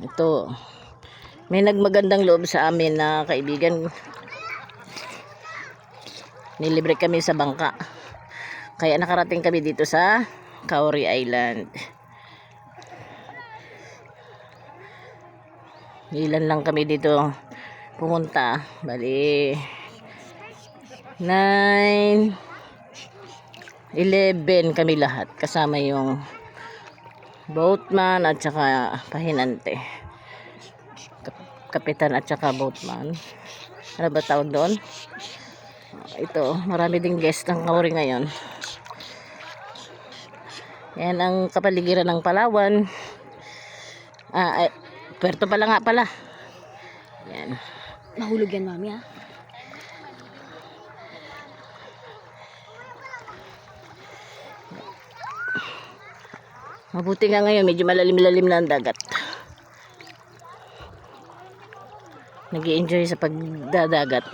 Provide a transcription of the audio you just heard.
Ito, may nagmagandang loob sa amin na kaibigan. Nilibre kami sa bangka. Kaya nakarating kami dito sa Kauri Island. Ilan lang kami dito pumunta. Bali 9, 11 kami lahat. Kasama yung boatman at saka pahinante. Kapitan at saka boatman. Ano ba tawag doon? Ito, marami ding guest ng Kauri ngayon. Yan ang kapaligiran ng Palawan. Puerto pala nga pala. Yan. Mahulog yan, mami, ha? Mabuti nga ngayon, medyo malalim-lalim na ang dagat. Nag-i-enjoy sa pagdadagat.